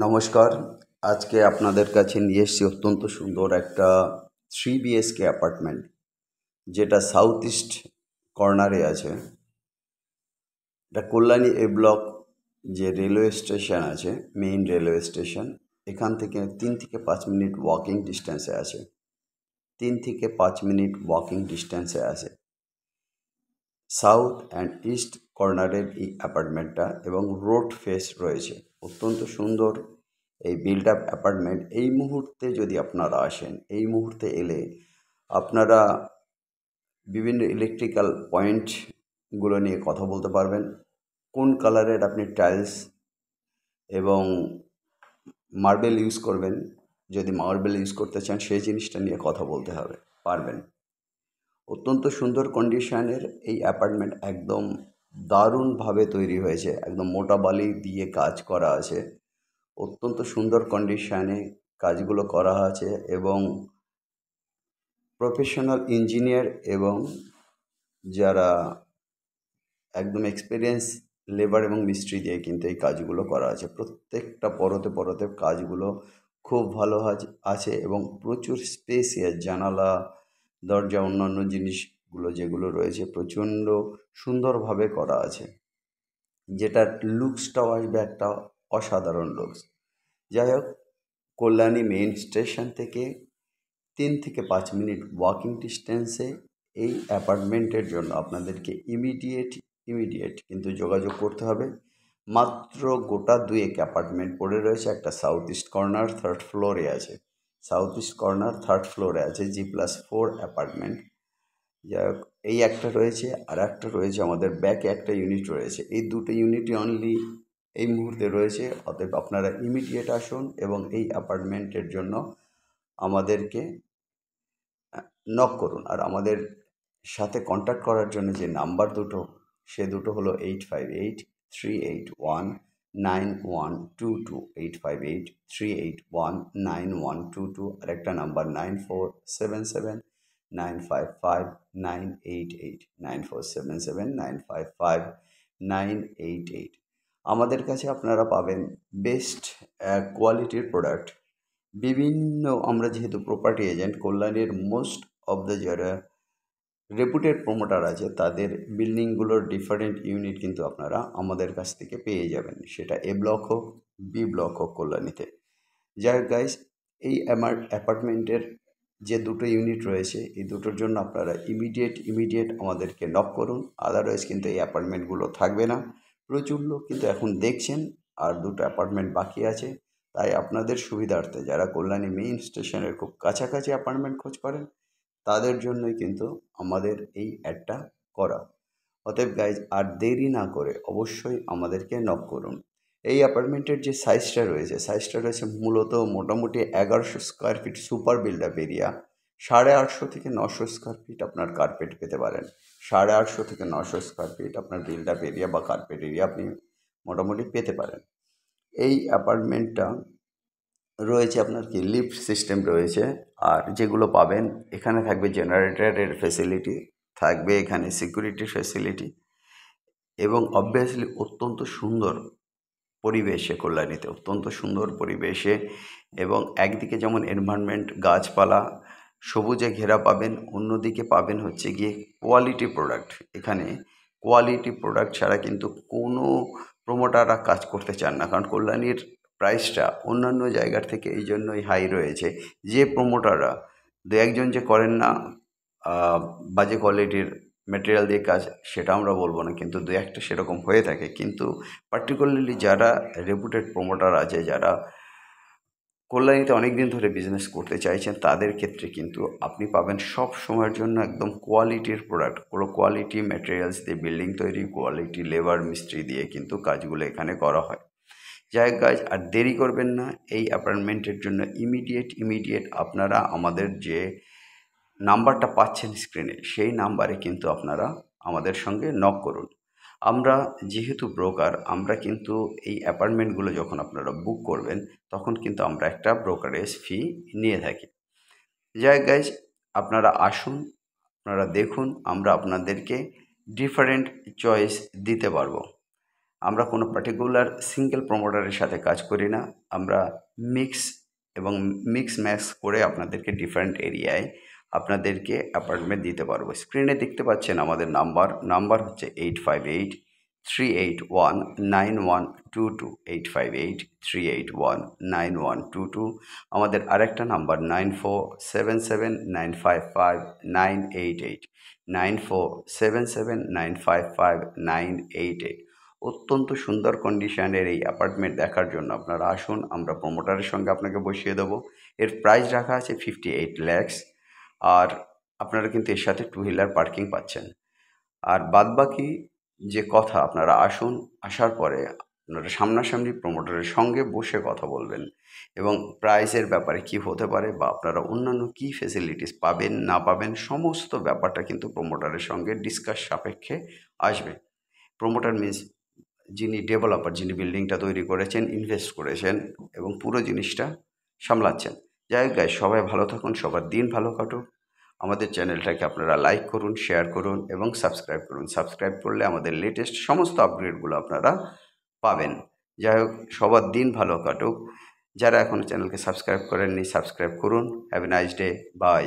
নমস্কার। আজকে আপনাদের কাছে নিয়ে এসেছি অত্যন্ত সুন্দর একটা 3 BHK অ্যাপার্টমেন্ট, যেটা সাউথ ইস্ট কর্নারে আছে। এটা কল্যাণী এ ব্লক যে রেলওয়ে স্টেশন আছে, মেইন রেলওয়ে স্টেশন, এখান থেকে 3 থেকে 5 মিনিট ওয়াকিং ডিস্টেন্সে আছে। 3 থেকে 5 মিনিট ওয়াকিং ডিস্টেন্সে আছে সাউথ অ্যান্ড ইস্ট কর্নারের এই অ্যাপার্টমেন্টটা, এবং রোড ফেস রয়েছে। অত্যন্ত সুন্দর এই বিল্ড আপ অ্যাপার্টমেন্ট। এই মুহূর্তে যদি আপনারা আসেন, এই মুহূর্তে এলে আপনারা বিভিন্ন ইলেকট্রিক্যাল পয়েন্টগুলো নিয়ে কথা বলতে পারবেন। কোন কালারের আপনি টাইলস এবং মার্বেল ইউজ করবেন, যদি মার্বেল ইউজ করতে চান সেই জিনিসটা নিয়ে কথা বলতে পারবেন। অত্যন্ত সুন্দর কন্ডিশনের এই অ্যাপার্টমেন্ট, একদম দারুণভাবে তৈরি হয়েছে। একদম মোটা বালি দিয়ে কাজ করা আছে। অত্যন্ত সুন্দর কন্ডিশনে কাজগুলো করা আছে, এবং প্রফেশনাল ইঞ্জিনিয়ার এবং যারা একদম এক্সপিরিয়েন্স লেবার এবং মিস্ত্রি দিয়ে কিন্তু এই কাজগুলো করা আছে। প্রত্যেকটা পরতে পরতে কাজগুলো খুব ভালো আছে, এবং প্রচুর স্পেসিয়াস জানালা, দরজা, অন্যান্য জিনিসগুলো যেগুলো রয়েছে প্রচণ্ড সুন্দরভাবে করা আছে, যেটার লুকসটাও আসবে একটা অসাধারণ লুকস। যাই হোক, কল্যাণী মেইন স্টেশন থেকে 3 থেকে 5 মিনিট ওয়াকিং ডিস্টেন্সে এই অ্যাপার্টমেন্টের জন্য আপনাদেরকে ইমিডিয়েট কিন্তু যোগাযোগ করতে হবে। মাত্র গোটা দুয়েক অ্যাপার্টমেন্ট পড়ে রয়েছে। একটা সাউথ ইস্ট কর্নার 3rd ফ্লোরে আছে, সাউথ ইস্ট কর্নার 3rd ফ্লোরে আছে G+4 অ্যাপার্টমেন্ট। যাই হোক, এই একটা রয়েছে, আর একটা রয়েছে আমাদের ব্যাকে একটা ইউনিট রয়েছে। এই দুটো ইউনিটই অনলি এই মুহূর্তে রয়েছে। অতএব আপনারা ইমিডিয়েট আসুন এবং এই অ্যাপার্টমেন্টের জন্য আমাদেরকে নক করুন। আর আমাদের সাথে কন্ট্যাক্ট করার জন্য যে নাম্বার দুটো, সে দুটো হলো 858-381-9122, 858-381-9122। আর একটা নাম্বার 9477955988, 9477955988। আমাদের কাছে আপনারা পাবেন বেস্ট কোয়ালিটির প্রোডাক্ট। বিভিন্ন, আমরা যেহেতু প্রপার্টি এজেন্ট, কল্যাণীর মোস্ট অফ দ্য যারা রেপুটেড প্রমোটার আছে তাদের বিল্ডিংগুলোর ডিফারেন্ট ইউনিট কিন্তু আপনারা আমাদের কাছ থেকে পেয়ে যাবেন, সেটা এ ব্লক হোক, বি ব্লক হোক, কল্যাণীতে। যাই হোক গাইস, এই আমার অ্যাপার্টমেন্টের যে দুটো ইউনিট রয়েছে, এই দুটোর জন্য আপনারা ইমিডিয়েট আমাদেরকে নক করুন। আদারওয়াইজ কিন্তু এই অ্যাপার্টমেন্টগুলো থাকবে না। প্রচুর লোক কিন্তু এখন দেখছেন, আর দুটো অ্যাপার্টমেন্ট বাকি আছে। তাই আপনাদের সুবিধার্থে, যারা কল্যাণী মেইন স্টেশনের খুব কাছাকাছি অ্যাপার্টমেন্ট খোঁজ করেন, তাদের জন্যই কিন্তু আমাদের এই অ্যাডটা করা। অতএব গাইজ, আর দেরি না করে অবশ্যই আমাদেরকে নক করুন। এই অ্যাপার্টমেন্টের যে সাইজটা রয়েছে মূলত মোটামুটি 1100 square feet super build up area. 850 থেকে 900 স্কোয়ার ফিট আপনার কার্পেট পেতে পারেন। 850 থেকে 900 স্কোয়ার ফিট আপনার বিল্ড আপ এরিয়া বা কার্পেট এরিয়া আপনি মোটামুটি পেতে পারেন। এই অ্যাপার্টমেন্টটা রয়েছে আপনার কি লিফট সিস্টেম রয়েছে, আর যেগুলো পাবেন এখানে থাকবে জেনারেটরের ফেসিলিটি, থাকবে এখানে সিকিউরিটি ফেসিলিটি, এবং অবভিয়াসলি অত্যন্ত সুন্দর পরিবেশে, কল্যাণীতে অত্যন্ত সুন্দর পরিবেশে। এবং একদিকে যেমন এনভায়রনমেন্ট, গাছপালা, সবুজে ঘেরা পাবেন, অন্যদিকে পাবেন হচ্ছে গিয়ে কোয়ালিটি প্রোডাক্ট। এখানে কোয়ালিটি প্রোডাক্ট ছাড়া কিন্তু কোনো প্রমোটাররা কাজ করতে চান না, কারণ কল্যাণীর প্রাইসটা অন্যান্য জায়গার থেকে এই জন্যই হাই রয়েছে। যে প্রমোটাররা, দু একজন যে করেন না বাজে কোয়ালিটির মেটেরিয়াল দিয়ে কাজ, সেটা আমরা বলবো না, কিন্তু দু একটা সেরকম হয়ে থাকে। কিন্তু পার্টিকুলারলি যারা রেপুটেড প্রমোটার আছে, যারা কল্যাণীতে অনেক দিন ধরে বিজনেস করতে চাইছেন, তাদের ক্ষেত্রে কিন্তু আপনি পাবেন সব সময়ের জন্য একদম কোয়ালিটির প্রোডাক্ট, পুরো কোয়ালিটি ম্যাটেরিয়ালস দিয়ে বিল্ডিং তৈরি, কোয়ালিটি লেবার মিস্ত্রি দিয়ে কিন্তু কাজগুলো এখানে করা হয়। যাই হোক গাইজ, আর দেরি করবেন না। এই অ্যাপার্টমেন্টের জন্য ইমিডিয়েট আপনারা আমাদের যে নাম্বারটা পাচ্ছেন স্ক্রিনে, সেই নাম্বারে কিন্তু আপনারা আমাদের সঙ্গে নক করুন। আমরা যেহেতু ব্রোকার, আমরা কিন্তু এই অ্যাপার্টমেন্টগুলো যখন আপনারা বুক করবেন, তখন কিন্তু আমরা একটা ব্রোকারেজ ফি নিয়ে থাকি। যাই হোক গাইজ, আপনারা আসুন, আপনারা দেখুন, আমরা আপনাদেরকে ডিফারেন্ট চয়েস দিতে পারবো। আমরা কোনো পার্টিকুলার সিঙ্গেল প্রমোটারের সাথে কাজ করি না। আমরা মিক্স ম্যাক্স করে আপনাদেরকে ডিফারেন্ট এরিয়ায় আপনাদেরকে অ্যাপার্টমেন্ট দিতে পারবো। স্ক্রিনে দেখতে পাচ্ছেন আমাদের নাম্বার হচ্ছে 858-381-9122, 858-381-9122। আমাদের আরেকটা নাম্বার 9477955988, 9477955988। অত্যন্ত সুন্দর কন্ডিশনের এই অ্যাপার্টমেন্ট দেখার জন্য আপনারা আসুন, আমরা প্রমোটারের সঙ্গে আপনাকে বসিয়ে দেবো। এর প্রাইস রাখা আছে 58 lakhs, আর আপনারা কিন্তু এর সাথে 2 হুইলার পার্কিং পাচ্ছেন। আর বাদবাকি যে কথা, আপনারা আসুন, আসার পরে আপনারা সামনাসামনি প্রমোটারের সঙ্গে বসে কথা বলবেন এবং প্রাইসের ব্যাপারে কি হতে পারে বা আপনারা অন্যান্য কী ফেসিলিটিস পাবেন না পাবেন সমস্ত ব্যাপারটা কিন্তু প্রমোটারের সঙ্গে ডিসকাস সাপেক্ষে আসবে। প্রমোটার মিন্স যিনি ডেভেলপার, যিনি বিল্ডিংটা তৈরি করেছেন, ইনভেস্ট করেছেন এবং পুরো জিনিসটা সামলাচ্ছেন। যাই হোক গাইস, সবাই ভালো থাকুন, সবার দিন ভালো কাটুক। আমাদের চ্যানেলটাকে আপনারা লাইক করুন, শেয়ার করুন এবং সাবস্ক্রাইব করুন। সাবস্ক্রাইব করলে আমাদের লেটেস্ট সমস্ত আপগ্রেডগুলো আপনারা পাবেন। যাই হোক, সবার দিন ভালো কাটুক। যারা এখনও চ্যানেলকে সাবস্ক্রাইব করেননি, সাবস্ক্রাইব করুন। Have a nice day, by.